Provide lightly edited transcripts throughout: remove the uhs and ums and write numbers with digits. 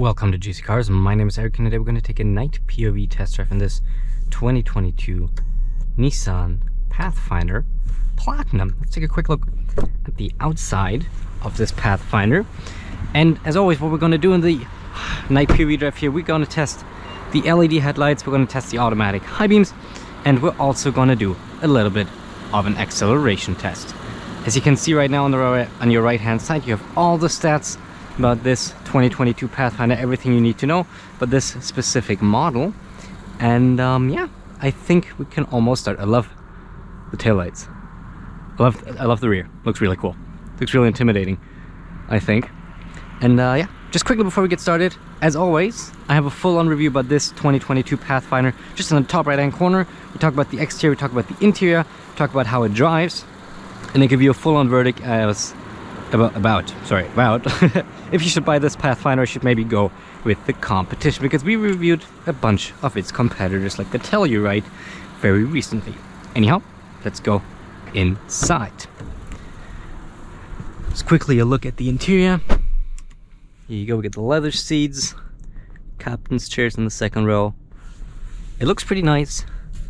Welcome to GCCars. My name is Eric and today we're going to take a night POV test drive in this 2022 Nissan Pathfinder Platinum. Let's take a quick look at the outside of this Pathfinder. And as always, what we're going to do in the night POV drive here, we're going to test the LED headlights, we're going to test the automatic high beams, and we're also going to do a little bit of an acceleration test. As you can see right now on your right hand side, you have all the stats about this 2022 Pathfinder, everything you need to know about this specific model. And yeah, I think we can almost start. I love the taillights. I love the rear. Looks really cool. Looks really intimidating, I think. And yeah, just quickly before we get started, as always, I have a full-on review about this 2022 Pathfinder. Just in the top right hand corner, we talk about the exterior, we talk about the interior, talk about how it drives, and I give you a full-on verdict as about if you should buy this Pathfinder, or should maybe go with the competition, because we reviewed a bunch of its competitors like the Telluride very recently. Anyhow, let's go inside. Just quickly a look at the interior. Here you go, we get the leather seats, captain's chairs in the second row. It looks pretty nice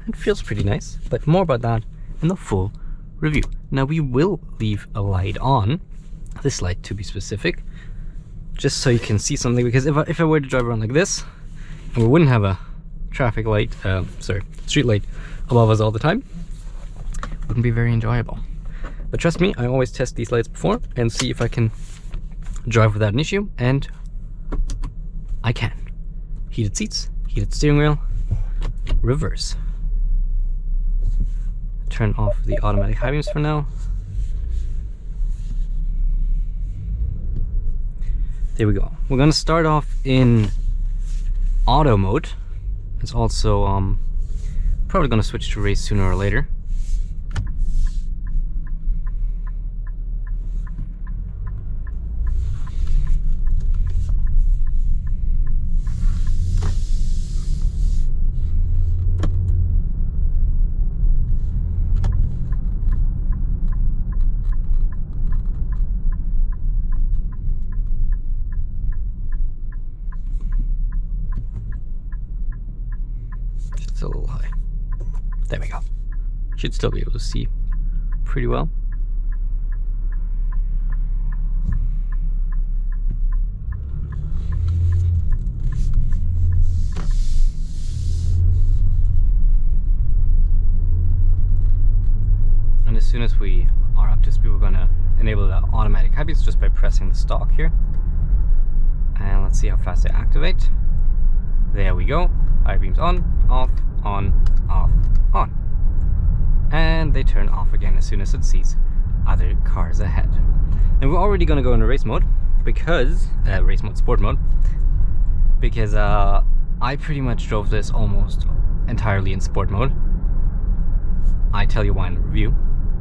and feels pretty nice, but more about that in the full review. Now we will leave a light on, this light to be specific, just so you can see something, because if I were to drive around like this and we wouldn't have a traffic light, street light above us all the time, it wouldn't be very enjoyable. But trust me, I always test these lights before and see if I can drive without an issue, and I can. Heated seats, heated steering wheel, reverse. Turn off the automatic high beams for now. There we go. We're gonna start off in auto mode. It's also probably gonna switch to race sooner or later. It's a little high. There we go. Should still be able to see pretty well. And as soon as we are up to speed, we're gonna enable the automatic high beams just by pressing the stalk here. And let's see how fast they activate. There we go. High beams on, off, on, off, on. And they turn off again as soon as it sees other cars ahead. And we're already gonna go into race mode, because sport mode, because I pretty much drove this almost entirely in sport mode. I tell you why in the review.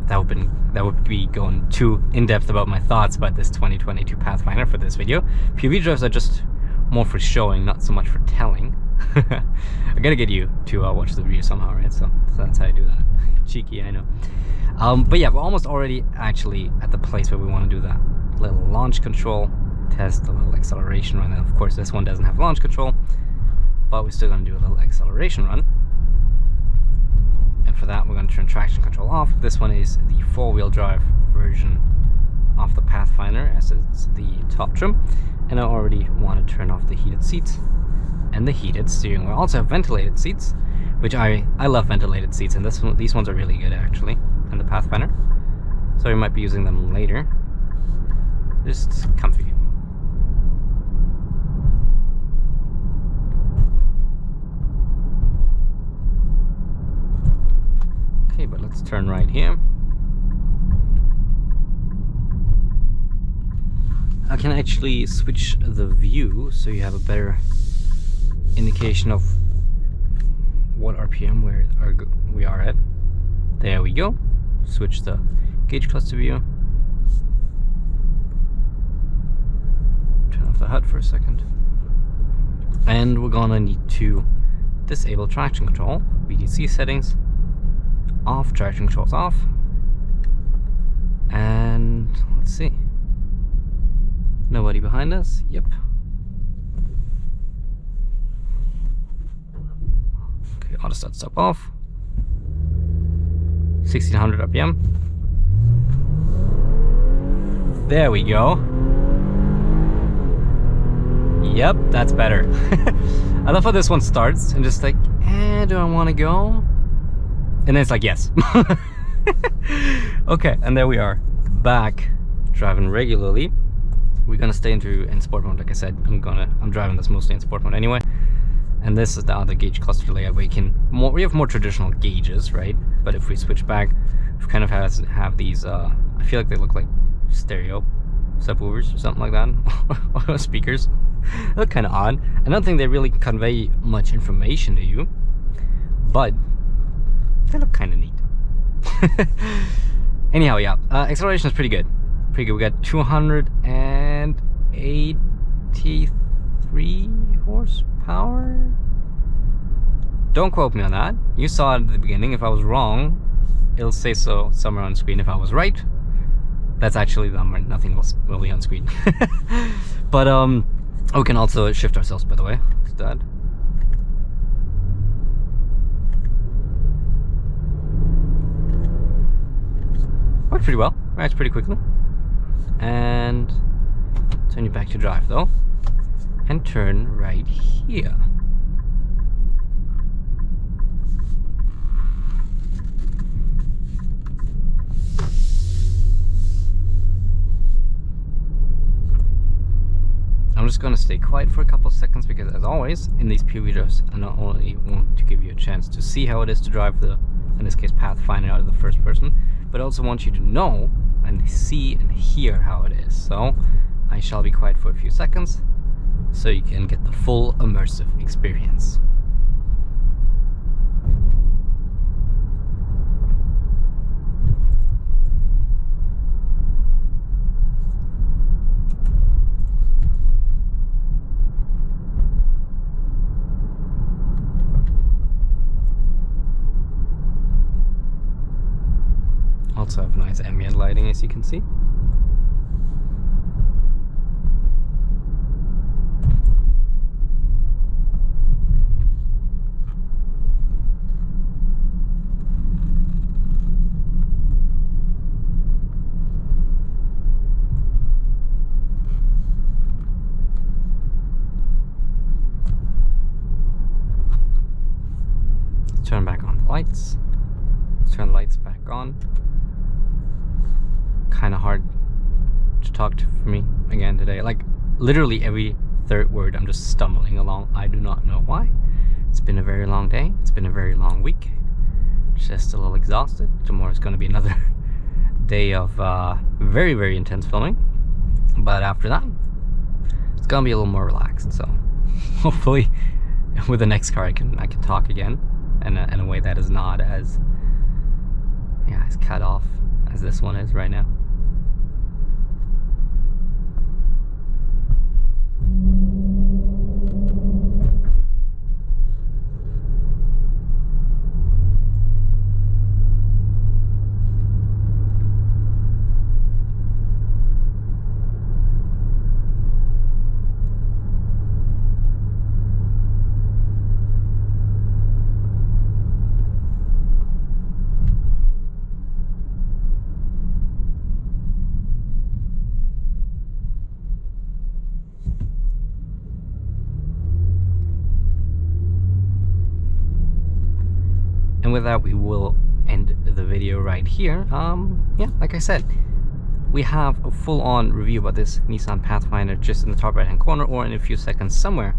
That would be going too in depth about my thoughts about this 2022 Pathfinder for this video. POV drives are just more for showing, not so much for telling. I gotta get you to watch the review somehow, right? So that's how I do that. Cheeky, I know. But yeah, we're almost already actually at the place where we want to do that little launch control test, a little acceleration run. And of course, this one doesn't have launch control, but we're still gonna do a little acceleration run. And for that, we're gonna turn traction control off. This one is the four-wheel drive version of the Pathfinder, as it's the top trim. And I already want to turn off the heated seats and the heated steering wheel. I also have ventilated seats, which I love ventilated seats, and these ones are really good actually in the Pathfinder, so we might be using them later. Just comfy. Okay, but let's turn right here. I can actually switch the view so you have a better indication of what RPM we are at. There we go. Switch the gauge cluster view. Turn off the HUD for a second. And we're gonna need to disable traction control. VDC settings off, traction controls off. And let's see. Nobody behind us? Yep. Okay, auto start stop off. 1600 RPM. There we go. Yep, that's better. I love how this one starts and just like, do I want to go? And then it's like, yes. Okay, and there we are, back driving regularly. We're gonna stay in sport mode. Like I said, I'm driving this mostly in sport mode anyway. And this is the other gauge cluster layout where we have more traditional gauges, right? But if we switch back, we kind of have these. I feel like they look like stereo subwoofers or something like that, or speakers. They look kind of odd. I don't think they really convey much information to you, but they look kind of neat. Anyhow, yeah, acceleration is pretty good. We got 283 horsepower. Don't quote me on that. You saw it at the beginning. If I was wrong, it'll say so somewhere on screen. If I was right, that's actually the number. Nothing else will be on screen. But we can also shift ourselves, by the way. Let's do that. Worked pretty well. Rides pretty quickly. And turn you back to drive though, and turn right here. I'm just gonna stay quiet for a couple of seconds because, as always, in these POV drives, I not only want to give you a chance to see how it is to drive the, in this case, Pathfinder out of the first person, but also want you to know and see and hear how it is. So I shall be quiet for a few seconds so you can get the full immersive experience. Also have nice ambient lighting, as you can see. Let's turn back on the lights. Let's turn the lights back on. Kind of hard to talk to for me again today. Like literally every third word I'm just stumbling along. I do not know why. It's been a very long day. It's been a very long week. Just a little exhausted. Tomorrow's going to be another day of very, very intense filming. But after that, it's going to be a little more relaxed. So hopefully with the next car I can talk again in a way that is not as as cut off as this one is right now. And with that, we will end the video right here. Yeah, like I said, we have a full-on review about this Nissan Pathfinder just in the top right-hand corner, or in a few seconds somewhere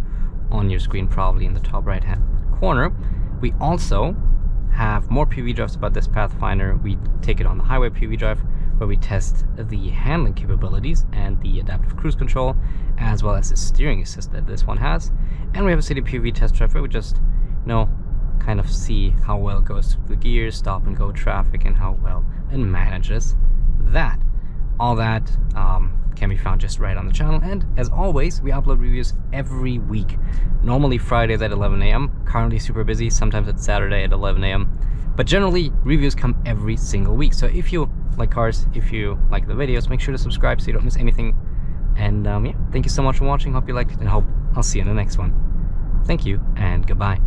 on your screen, probably in the top right-hand corner. We also have more POV drives about this Pathfinder. We take it on the highway POV drive, where we test the handling capabilities and the adaptive cruise control, as well as the steering assist that this one has. And we have a city POV test drive where we just, kind of see how well it goes through the gears, stop and go traffic, and how well it manages that. All that can be found just right on the channel. And as always, we upload reviews every week. Normally Fridays at 11 AM. Currently super busy. Sometimes it's Saturday at 11 AM. But generally, reviews come every single week. So if you like cars, if you like the videos, make sure to subscribe so you don't miss anything. And yeah, thank you so much for watching. Hope you liked it, and hope I'll see you in the next one. Thank you, and goodbye.